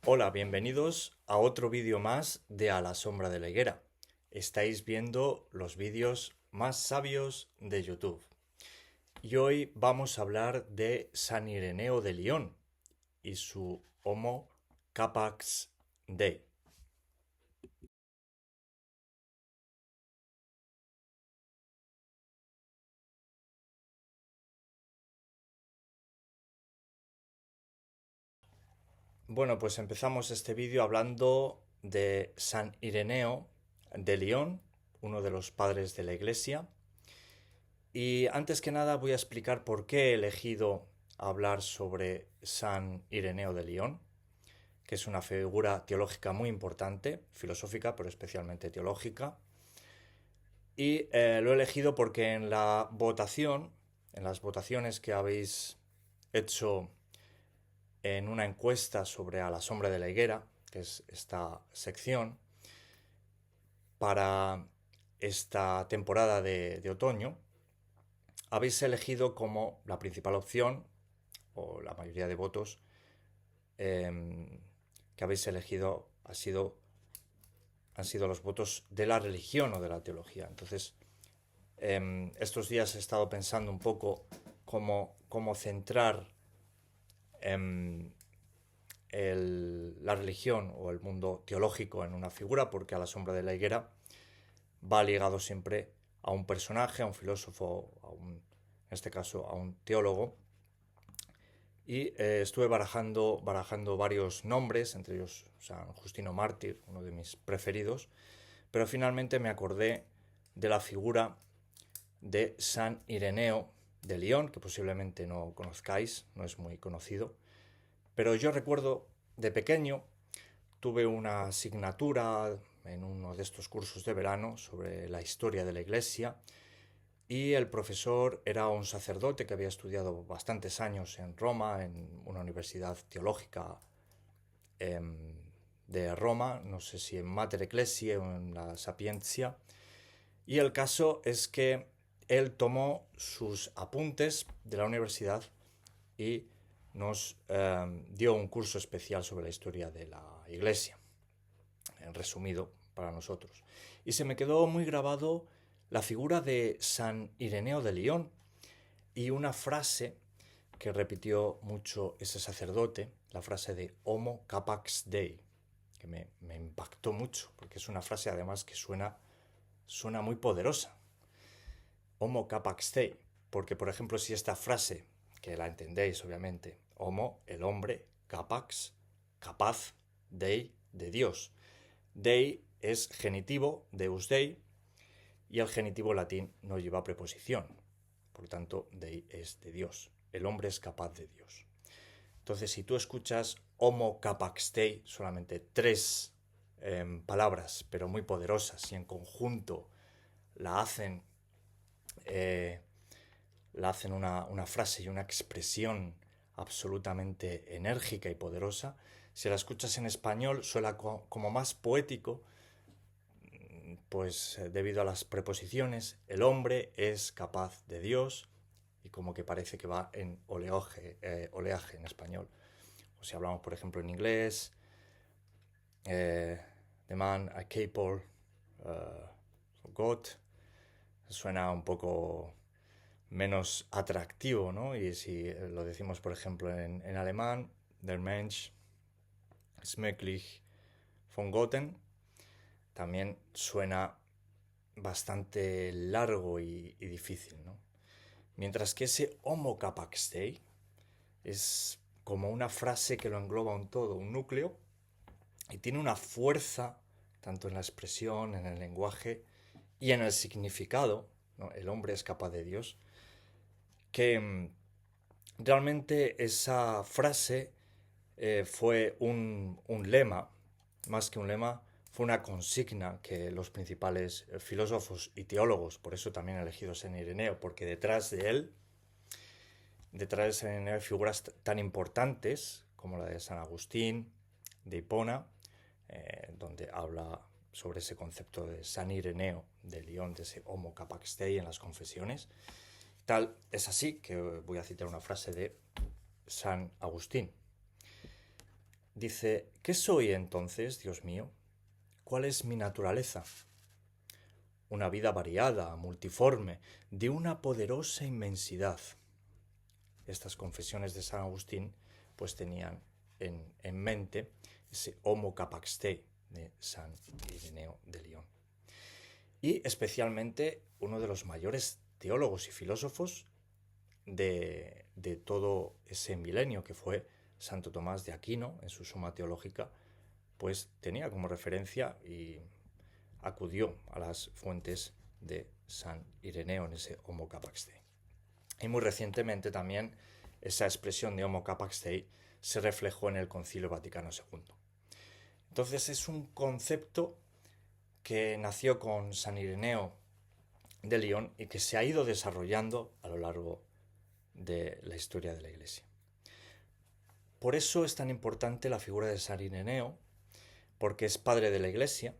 Hola, bienvenidos a otro vídeo más de A la sombra de la higuera. Estáis viendo los vídeos más sabios de YouTube. Y hoy vamos a hablar de San Ireneo de León y su Homo Capax Dei. Bueno, pues empezamos este vídeo hablando de San Ireneo de León, uno de los padres de la Iglesia. Y antes que nada voy a explicar por qué he elegido hablar sobre San Ireneo de León, que es una figura teológica muy importante, filosófica, pero especialmente teológica. Y lo he elegido porque en la votación, en las votaciones que habéis hecho en una encuesta sobre A la sombra de la higuera, que es esta sección, para esta temporada de otoño, habéis elegido como la principal opción, o la mayoría de votos que habéis elegido han sido los votos de la religión o de la teología. Entonces, estos días he estado pensando un poco cómo centrar la religión o el mundo teológico en una figura, porque A la sombra de la higuera va ligado siempre a un personaje, a un filósofo, en este caso a un teólogo. Y estuve barajando varios nombres, entre ellos San Justino Mártir, uno de mis preferidos, pero finalmente me acordé de la figura de San Ireneo de León, que posiblemente no conozcáis, no es muy conocido, pero yo recuerdo de pequeño, tuve una asignatura en uno de estos cursos de verano sobre la historia de la Iglesia y el profesor era un sacerdote que había estudiado bastantes años en Roma, en una universidad teológica de Roma, no sé si en Mater Ecclesiae o en la Sapientia. Y el caso es que él tomó sus apuntes de la universidad y nos dio un curso especial sobre la historia de la Iglesia, en resumido para nosotros. Y se me quedó muy grabado la figura de San Ireneo de León y una frase que repitió mucho ese sacerdote, la frase de Homo Capax Dei, que me impactó mucho, porque es una frase además que suena muy poderosa. Homo Capax Dei, porque por ejemplo si esta frase, que la entendéis obviamente, Homo, el hombre, Capax, capaz, Dei, de Dios. Dei es genitivo, Deus Dei, y el genitivo latín no lleva preposición. Por lo tanto, Dei es de Dios. El hombre es capaz de Dios. Entonces, si tú escuchas Homo Capax Dei, solamente tres palabras, pero muy poderosas, y en conjunto la hacen, eh, una frase y una expresión absolutamente enérgica y poderosa, si la escuchas en español suena como más poético, pues debido a las preposiciones, el hombre es capaz de Dios, y como que parece que va en oleaje en español. O si hablamos, por ejemplo, en inglés, the man are capable of God, suena un poco menos atractivo, ¿no? Y si lo decimos, por ejemplo, en alemán, der Mensch ist möglich von Gotten, también suena bastante largo y difícil, ¿no? Mientras que ese Homo Capax Dei es como una frase que lo engloba un todo, un núcleo, y tiene una fuerza, tanto en la expresión, en el lenguaje y en el significado, ¿no? El hombre es capaz de Dios, que realmente esa frase fue un lema, más que un lema, fue una consigna que los principales filósofos y teólogos, por eso también he elegido San Ireneo, porque detrás de San Ireneo hay figuras tan importantes como la de San Agustín, de Hipona, donde habla sobre ese concepto de San Ireneo de León, de ese Homo Capax Dei en las confesiones. Tal es así que voy a citar una frase de San Agustín. dice: ¿qué soy entonces, Dios mío? ¿Cuál es mi naturaleza? Una vida variada, multiforme, de una poderosa inmensidad. Estas confesiones de San Agustín pues tenían en mente ese homo capax Dei de San Ireneo de Lyon. Y especialmente uno de los mayores teólogos y filósofos de todo ese milenio, que fue Santo Tomás de Aquino, en su Suma Teológica, pues tenía como referencia y acudió a las fuentes de San Ireneo en ese Homo Capax Dei. Y muy recientemente también esa expresión de Homo Capax Dei se reflejó en el Concilio Vaticano II. Entonces es un concepto que nació con San Ireneo de Lyon y que se ha ido desarrollando a lo largo de la historia de la Iglesia. Por eso es tan importante la figura de San Ireneo, porque es padre de la Iglesia.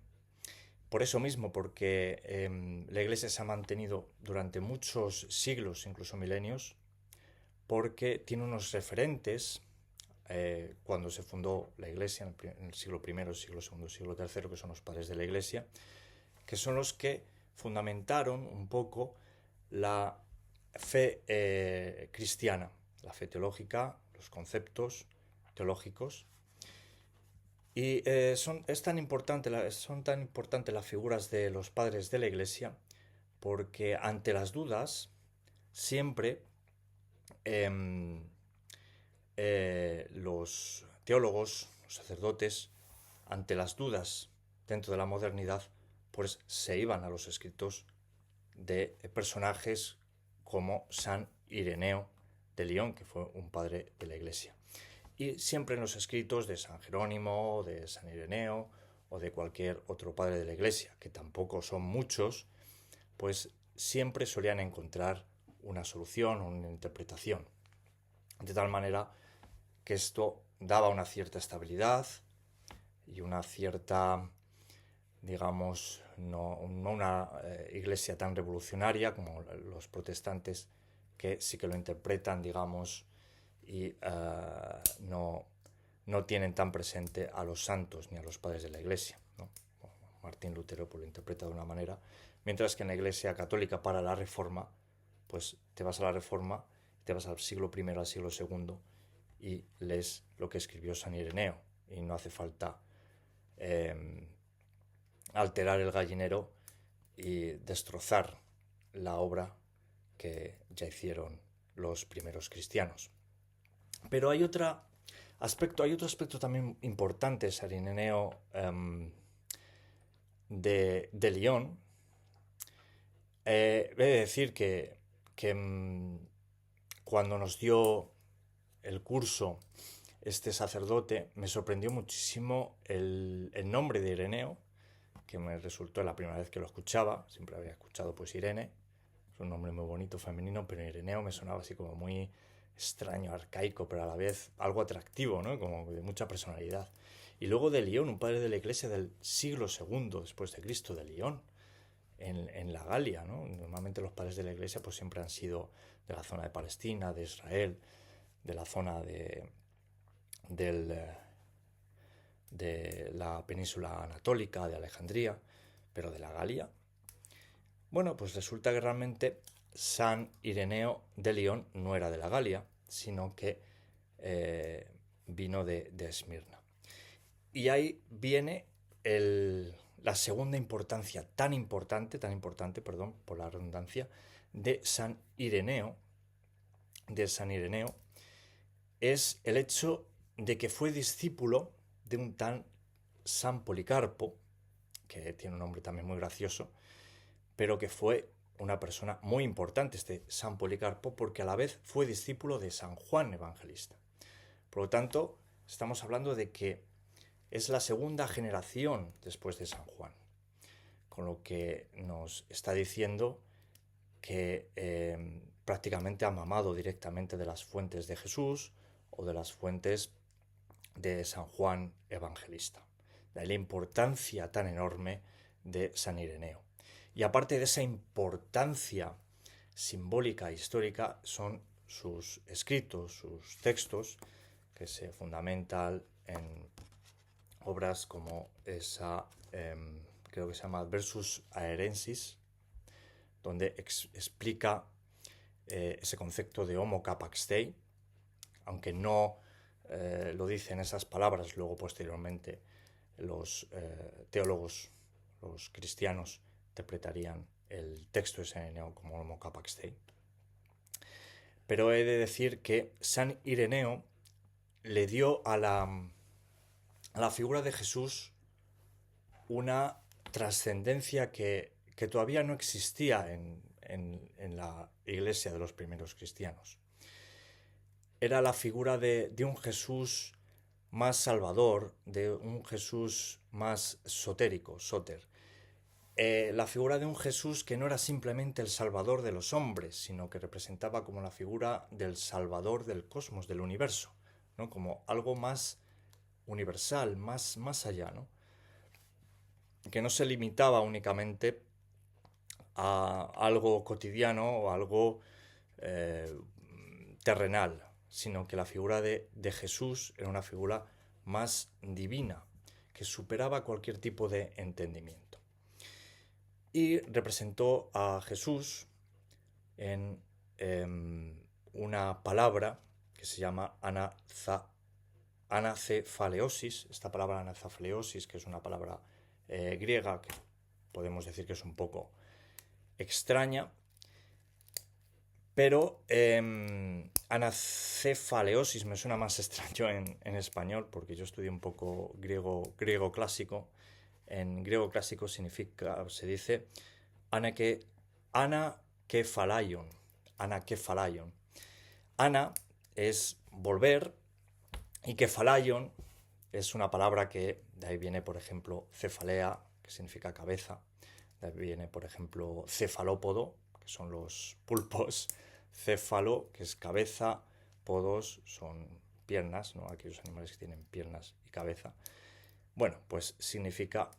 Por eso mismo, porque la Iglesia se ha mantenido durante muchos siglos, incluso milenios, porque tiene unos referentes cuando se fundó la Iglesia en el siglo I, siglo II, siglo III, que son los padres de la Iglesia, que son los que fundamentaron un poco la fe cristiana, la fe teológica, los conceptos teológicos. Y son tan importantes las figuras de los padres de la Iglesia porque ante las dudas siempre los teólogos, los sacerdotes, ante las dudas dentro de la modernidad, pues se iban a los escritos de personajes como San Ireneo de Lyon, que fue un padre de la Iglesia. Y siempre en los escritos de San Jerónimo, de San Ireneo o de cualquier otro padre de la Iglesia, que tampoco son muchos, pues siempre solían encontrar una solución o una interpretación. De tal manera que esto daba una cierta estabilidad y una cierta, digamos, no una iglesia tan revolucionaria como los protestantes, que sí que lo interpretan, digamos, y no tienen tan presente a los santos ni a los padres de la Iglesia, ¿no? Martín Lutero pues lo interpreta de una manera, mientras que en la Iglesia católica para la Reforma, pues te vas a la Reforma, te vas al siglo I, al siglo II y lees lo que escribió San Ireneo, y no hace falta alterar el gallinero y destrozar la obra que ya hicieron los primeros cristianos. Pero hay otro aspecto también importante, San Ireneo de Lyon. He de decir que cuando nos dio el curso este sacerdote, me sorprendió muchísimo el nombre de Ireneo, que me resultó la primera vez que lo escuchaba. Siempre había escuchado pues Irene, es un nombre muy bonito, femenino, pero Ireneo me sonaba así como muy extraño, arcaico, pero a la vez algo atractivo, ¿no? Como de mucha personalidad. Y luego de Lyon, un padre de la Iglesia del siglo II después de Cristo, de Lyon, en la Galia, ¿no? Normalmente los padres de la Iglesia pues siempre han sido de la zona de Palestina, de Israel, de la zona de la península anatólica, de Alejandría, pero de la Galia. Bueno, pues resulta que realmente San Ireneo de Lyon no era de la Galia, sino que vino de Esmirna. Y ahí viene la segunda importancia, tan importante, perdón, por la redundancia, de San Ireneo, es el hecho de que fue discípulo de un tal San Policarpo, que tiene un nombre también muy gracioso, pero que fue una persona muy importante, este San Policarpo, porque a la vez fue discípulo de San Juan Evangelista. Por lo tanto, estamos hablando de que es la segunda generación después de San Juan, con lo que nos está diciendo que prácticamente ha mamado directamente de las fuentes de Jesús o de las fuentes de San Juan Evangelista. De ahí la importancia tan enorme de San Ireneo. Y aparte de esa importancia simbólica e histórica, son sus escritos, sus textos, que se fundamentan en obras como esa, creo que se llama Versus Aerensis, donde explica ese concepto de homo capax Dei, aunque no lo dicen esas palabras, luego posteriormente los teólogos, los cristianos, interpretarían el texto de San Ireneo como homo capax Dei. Pero he de decir que San Ireneo le dio a la figura de Jesús una trascendencia que todavía no existía en la iglesia de los primeros cristianos. Era la figura de un Jesús más salvador, de un Jesús más sotérico, soter. La figura de un Jesús que no era simplemente el salvador de los hombres, sino que representaba como la figura del salvador del cosmos, del universo, ¿no? Como algo más universal, más allá, ¿no? Que no se limitaba únicamente a algo cotidiano o algo terrenal, sino que la figura de Jesús era una figura más divina, que superaba cualquier tipo de entendimiento. Y representó a Jesús en una palabra que se llama anacefaleosis. Esta palabra anacefaleosis, que es una palabra griega, que podemos decir que es un poco extraña, pero anacefaleosis me suena más extraño en español, porque yo estudié un poco griego clásico. En griego clásico significa, se dice anakephalaion. Ana es volver, y kephalaion es una palabra que de ahí viene, por ejemplo, cefalea, que significa cabeza. De ahí viene, por ejemplo, cefalópodo, que son los pulpos. Céfalo, que es cabeza. Podos son piernas, ¿no? Aquellos animales que tienen piernas y cabeza. Bueno, pues significa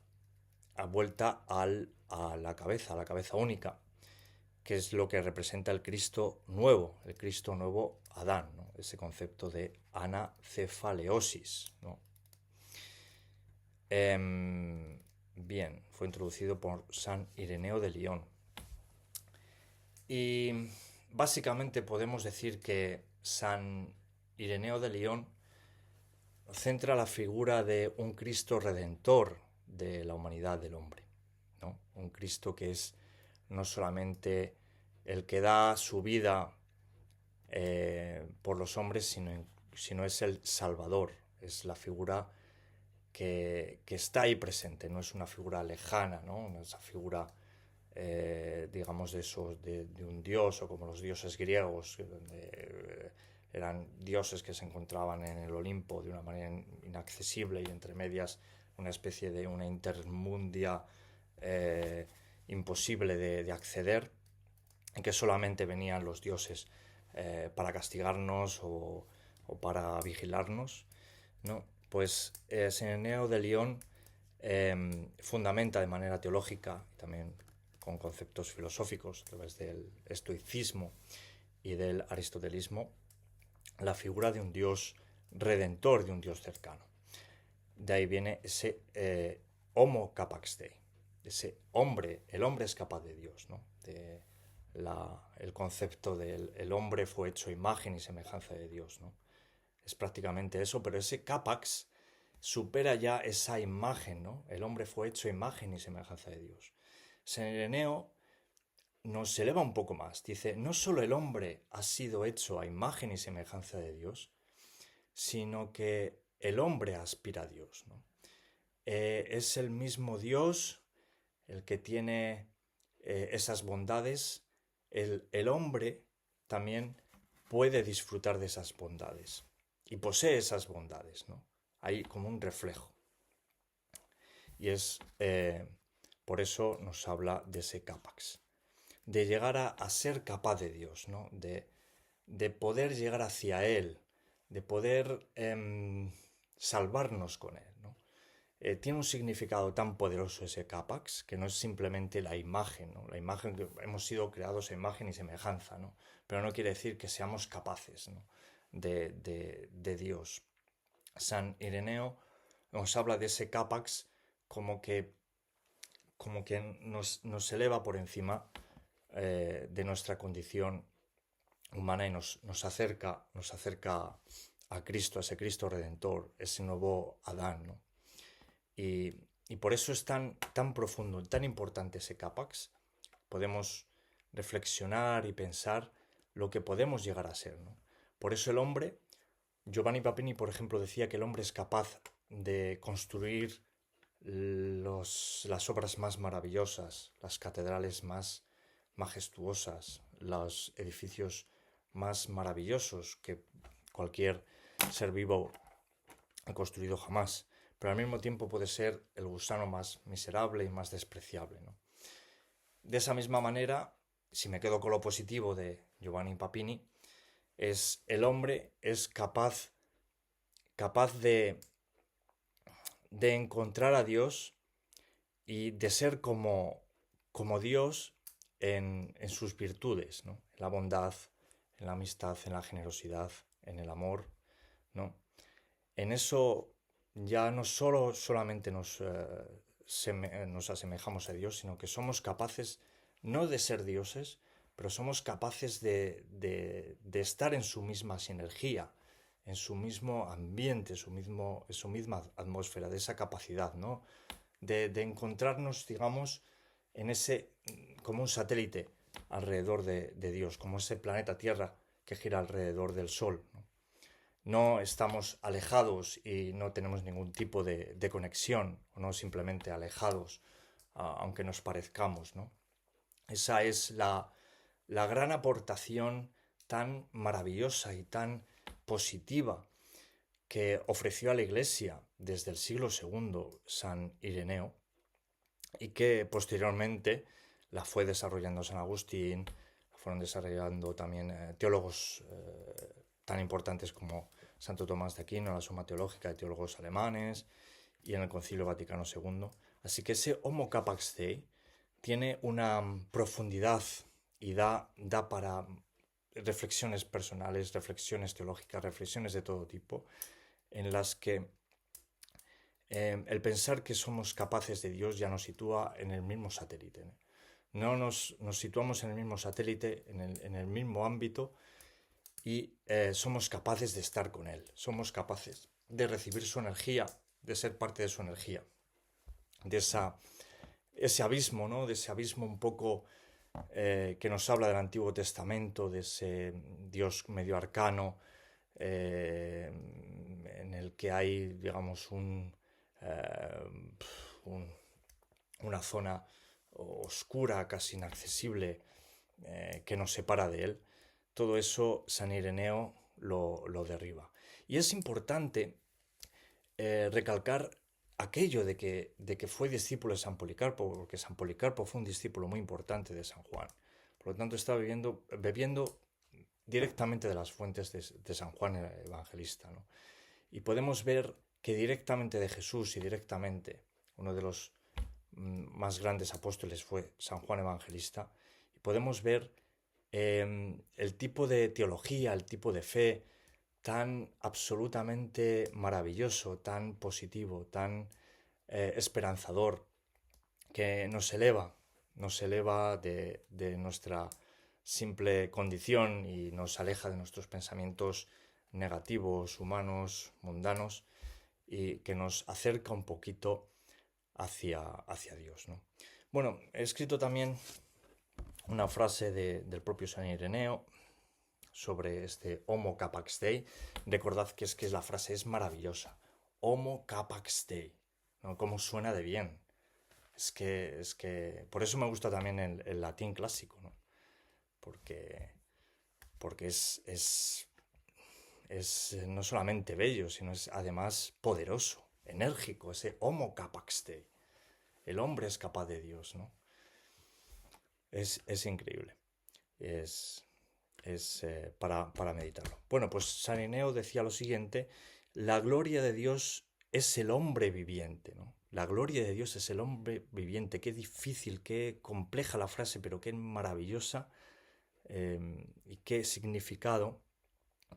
vuelta a la cabeza única, que es lo que representa el Cristo nuevo Adán, ¿no? Ese concepto de anacefaleosis, ¿no? Bien, fue introducido por San Ireneo de Lyon. Y básicamente podemos decir que San Ireneo de Lyon centra la figura de un Cristo redentor de la humanidad del hombre, ¿no? Un Cristo que es no solamente el que da su vida por los hombres, sino es el Salvador, es la figura que está ahí presente, no es una figura lejana, ¿no? Esa figura, digamos, de un dios, o como los dioses griegos, donde eran dioses que se encontraban en el Olimpo de una manera inaccesible, y entre medias una especie de una intermundia imposible de acceder, en que solamente venían los dioses para castigarnos o para vigilarnos, ¿no? Pues San Ireneo de Lyon fundamenta de manera teológica, y también con conceptos filosóficos a través del estoicismo y del aristotelismo, la figura de un Dios redentor, de un Dios cercano. De ahí viene ese homo capax Dei, ese hombre, el hombre es capaz de Dios, ¿no? El concepto del el hombre fue hecho imagen y semejanza de Dios, ¿no? Es prácticamente eso, pero ese capax supera ya esa imagen, ¿no? El hombre fue hecho imagen y semejanza de Dios. San Ireneo nos eleva un poco más. Dice, no solo el hombre ha sido hecho a imagen y semejanza de Dios, sino que el hombre aspira a Dios, ¿no? Es el mismo Dios el que tiene esas bondades. El hombre también puede disfrutar de esas bondades y posee esas bondades, ¿no? Hay como un reflejo. Y es por eso nos habla de ese capax, de llegar a ser capaz de Dios, ¿no? De poder llegar hacia Él, de poder salvarnos con Él, ¿no? Tiene un significado tan poderoso ese capax, que no es simplemente la imagen, ¿no? La imagen, que hemos sido creados a imagen y semejanza, ¿no? Pero no quiere decir que seamos capaces, ¿no? de Dios. San Ireneo nos habla de ese capax como que nos eleva por encima de nuestra condición humana y nos acerca a Cristo, a ese Cristo Redentor, ese nuevo Adán, ¿no? Y por eso es tan profundo, tan importante ese capax. Podemos reflexionar y pensar lo que podemos llegar a ser, ¿no? Por eso el hombre, Giovanni Papini, por ejemplo, decía que el hombre es capaz de construir las obras más maravillosas, las catedrales más majestuosas, los edificios más maravillosos que cualquier ser vivo ha construido jamás, pero al mismo tiempo puede ser el gusano más miserable y más despreciable, ¿no? De esa misma manera, si me quedo con lo positivo de Giovanni Papini, el hombre es capaz de encontrar a Dios y de ser como Dios en sus virtudes, ¿no? En la bondad, en la amistad, en la generosidad, en el amor, ¿no? En eso ya no solamente nos asemejamos a Dios, sino que somos capaces no de ser dioses, pero somos capaces de estar en su misma sinergia, en su mismo ambiente, en su misma atmósfera, de esa capacidad, ¿no? De encontrarnos, digamos, como un satélite alrededor de Dios, como ese planeta Tierra que gira alrededor del Sol, ¿no? No estamos alejados y no tenemos ningún tipo de conexión, o no simplemente alejados, aunque nos parezcamos, ¿no? Esa es la gran aportación tan maravillosa y tan positiva que ofreció a la Iglesia desde el siglo II San Ireneo y que posteriormente la fue desarrollando San Agustín, la fueron desarrollando también teólogos tan importantes como Santo Tomás de Aquino, la Suma Teológica de teólogos alemanes y en el Concilio Vaticano II. Así que ese Homo Capax Dei tiene una profundidad y da para reflexiones personales, reflexiones teológicas, reflexiones de todo tipo, en las que el pensar que somos capaces de Dios ya nos sitúa en el mismo satélite, ¿no? Nos situamos en el mismo satélite, en el mismo ámbito y somos capaces de estar con Él, somos capaces de recibir su energía, de ser parte de su energía, de ese abismo, ¿no? De ese abismo un poco que nos habla del Antiguo Testamento, de ese Dios medio arcano, en el que hay, digamos, una zona oscura, casi inaccesible, que nos separa de él. Todo eso San Ireneo lo derriba. Y es importante recalcar aquello de que fue discípulo de San Policarpo, porque San Policarpo fue un discípulo muy importante de San Juan. Por lo tanto, estaba bebiendo directamente de las fuentes de San Juan el Evangelista, ¿no? Y podemos ver que directamente de Jesús y directamente uno de los más grandes apóstoles fue San Juan Evangelista. Y podemos ver el tipo de teología, el tipo de fe tan absolutamente maravilloso, tan positivo, tan esperanzador, que nos eleva de nuestra simple condición y nos aleja de nuestros pensamientos negativos, humanos, mundanos, y que nos acerca un poquito hacia Dios, ¿no? Bueno, he escrito también una frase del propio San Ireneo sobre este Homo Capax Dei. Recordad que la frase es maravillosa. Homo Capax Dei, ¿no? Cómo suena de bien. Es que por eso me gusta también el latín clásico, ¿no? Porque es no solamente bello, sino es además poderoso, enérgico, ese Homo Capax Dei. El hombre es capaz de Dios, ¿no? Es increíble. Es para meditarlo. Bueno, pues San Ireneo decía lo siguiente: la gloria de Dios es el hombre viviente, ¿no? La gloria de Dios es el hombre viviente. Qué difícil, qué compleja la frase, pero qué maravillosa y qué significado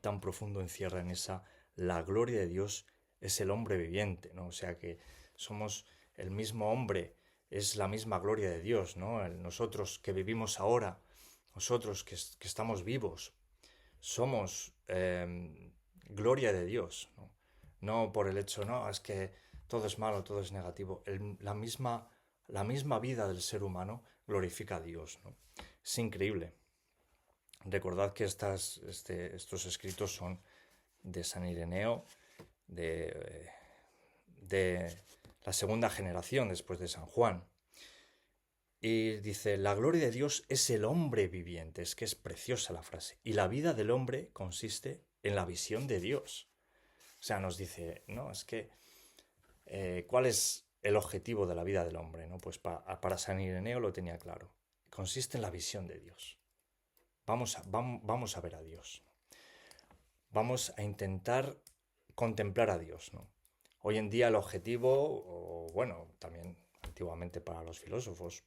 tan profundo encierra en esa: la gloria de Dios es el hombre viviente, ¿no? O sea que somos el mismo hombre, es la misma gloria de Dios, ¿no? Nosotros que vivimos ahora, nosotros que estamos vivos, somos gloria de Dios, ¿no? No por el hecho, no, es que todo es malo, todo es negativo. La misma vida del ser humano glorifica a Dios, ¿no? Es increíble. Recordad que estos escritos son de San Ireneo, de la segunda generación después de San Juan. Y dice, la gloria de Dios es el hombre viviente. Es que es preciosa la frase. Y la vida del hombre consiste en la visión de Dios. O sea, nos dice, no, es que, ¿cuál es el objetivo de la vida del hombre? ¿No? Pues para San Ireneo lo tenía claro. Consiste en la visión de Dios. Vamos a ver a Dios. Vamos a intentar contemplar a Dios, ¿no? Hoy en día el objetivo, o bueno, también antiguamente para los filósofos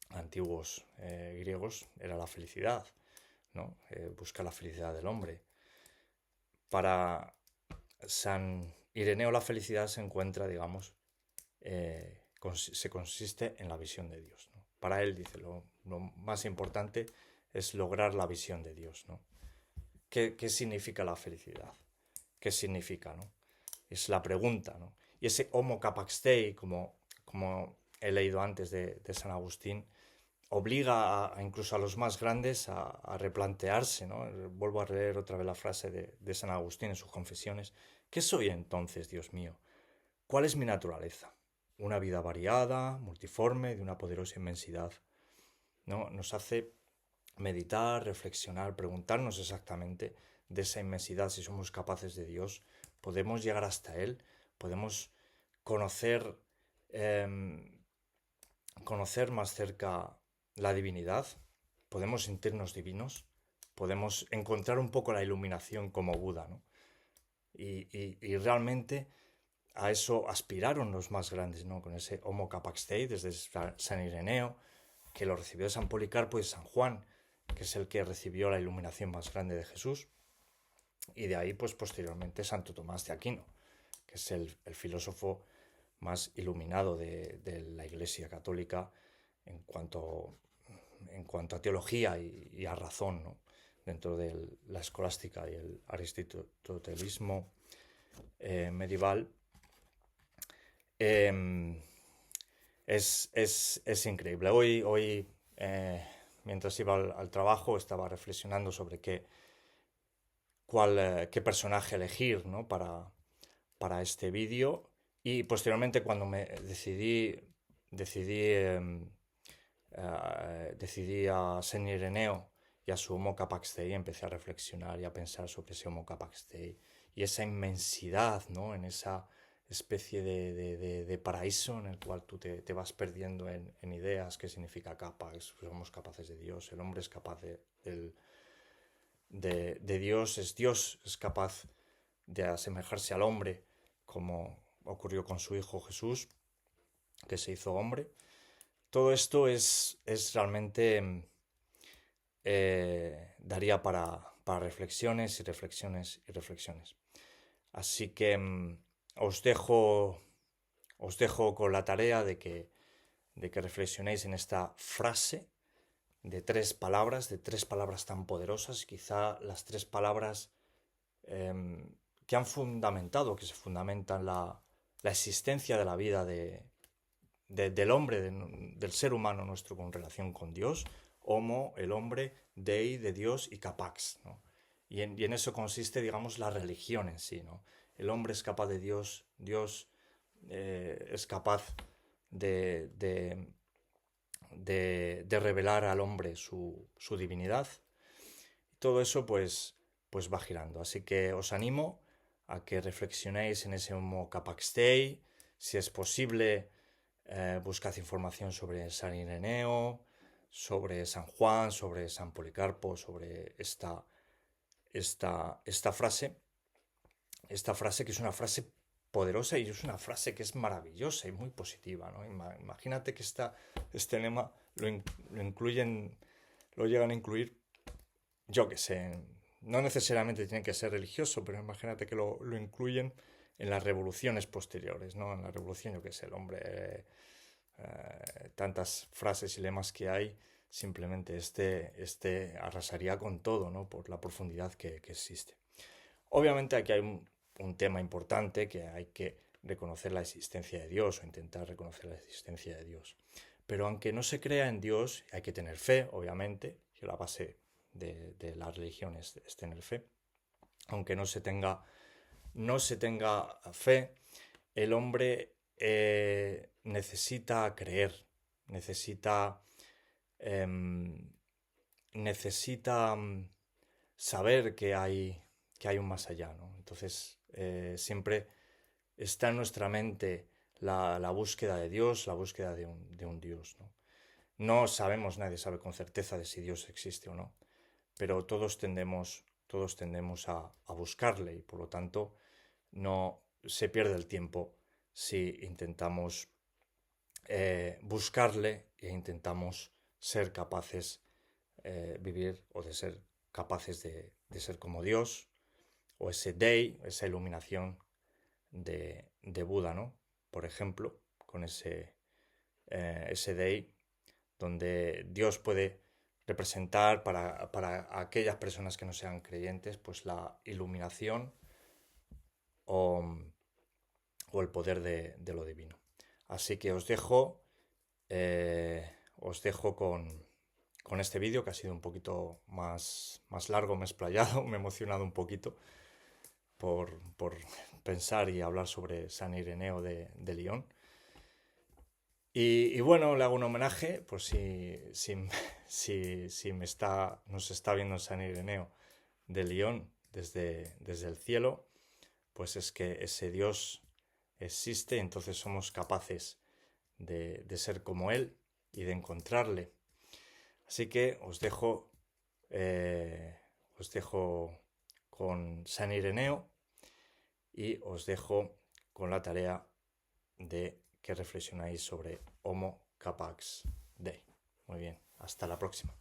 antiguos griegos, era la felicidad, ¿no? Buscar la felicidad del hombre. Para San Ireneo la felicidad se encuentra, digamos, se consiste en la visión de Dios, ¿no? Para él, dice, lo más importante es lograr la visión de Dios, ¿no? ¿Qué significa la felicidad? ¿Qué significa, no? Es la pregunta, ¿no? Y ese homo capax dei, como he leído antes de San Agustín, obliga incluso a los más grandes a replantearse, ¿no? Vuelvo a leer otra vez la frase de San Agustín en sus confesiones. ¿Qué soy entonces, Dios mío? ¿Cuál es mi naturaleza? Una vida variada, multiforme, de una poderosa inmensidad, ¿no? Nos hace meditar, reflexionar, preguntarnos exactamente de esa inmensidad, si somos capaces de Dios, podemos llegar hasta Él, podemos conocer, conocer más cerca la divinidad, podemos sentirnos divinos, podemos encontrar un poco la iluminación como Buda, ¿no? Y realmente a eso aspiraron los más grandes, ¿no? Con ese homo capax dei, desde San Ireneo, que lo recibió de San Policarpo y San Juan, que es el que recibió la iluminación más grande de Jesús, y de ahí pues posteriormente Santo Tomás de Aquino, que es el filósofo más iluminado de la Iglesia Católica en cuanto a teología y a razón, ¿no? Dentro de la escolástica y el aristotelismo medieval. Es increíble. Hoy mientras iba al trabajo, estaba reflexionando sobre qué personaje elegir, ¿no? para este vídeo, y posteriormente cuando me decidí a San Ireneo y a su Homo Capax Dei, empecé a reflexionar y a pensar sobre ese Homo Capax Dei y esa inmensidad, ¿no? En esa especie de paraíso en el cual tú te vas perdiendo en ideas, qué significa capax, somos capaces de Dios, el hombre es capaz de Dios, Dios es capaz de asemejarse al hombre, como ocurrió con su Hijo Jesús, que se hizo hombre. Todo esto es realmente, daría para reflexiones y reflexiones y reflexiones. Así que os dejo con la tarea de que reflexionéis en esta frase de tres palabras tan poderosas, quizá las tres palabras que han fundamentado, que se fundamentan la existencia de la vida del hombre, del ser humano nuestro con relación con Dios. Homo, el hombre, Dei, de Dios, y capax, ¿no? Y en eso consiste, digamos, la religión en sí, ¿no? El hombre es capaz de Dios, Dios es capaz de revelar al hombre su divinidad. Todo eso pues va girando. Así que os animo a que reflexionéis en ese Homo Capax Dei. Si es posible, buscad información sobre San Ireneo, sobre San Juan, sobre San Policarpo, sobre esta frase. Esta frase que es una frase poderosa y es una frase que es maravillosa y muy positiva, ¿no? Imagínate que este lema lo llegan a incluir, yo que sé, no necesariamente tiene que ser religioso, pero imagínate que lo incluyen en las revoluciones posteriores, ¿no? En la revolución, yo qué sé, el hombre, tantas frases y lemas que hay, simplemente este arrasaría con todo, ¿no? Por la profundidad que existe. Obviamente aquí hay un tema importante, que hay que reconocer la existencia de Dios o intentar reconocer la existencia de Dios. Pero aunque no se crea en Dios, hay que tener fe, obviamente, que la base de la religión es tener fe. Aunque no se tenga fe, el hombre necesita creer, necesita, em, necesita saber que hay un más allá, ¿no? Entonces, siempre está en nuestra mente la búsqueda de Dios, la búsqueda de un Dios, ¿no? No sabemos, nadie sabe con certeza de si Dios existe o no, pero todos tendemos a buscarle y por lo tanto no se pierde el tiempo si intentamos buscarle e intentamos ser capaces vivir o de ser capaces de ser como Dios o ese Dei, esa iluminación de Buda, ¿no? Por ejemplo, con ese Dei, donde Dios puede representar para aquellas personas que no sean creyentes, pues la iluminación o, o el poder de lo divino. Así que os dejo con este vídeo, que ha sido un poquito más largo, me he explayado, me he emocionado un poquito por pensar y hablar sobre San Ireneo de Lyon. Y bueno, le hago un homenaje, por si nos está viendo San Ireneo de Lyon desde el cielo, pues es que ese Dios existe, entonces somos capaces de ser como Él y de encontrarle. Así que os dejo con San Ireneo y os dejo con la tarea de que reflexionáis sobre Homo Capax Dei. Muy bien, hasta la próxima.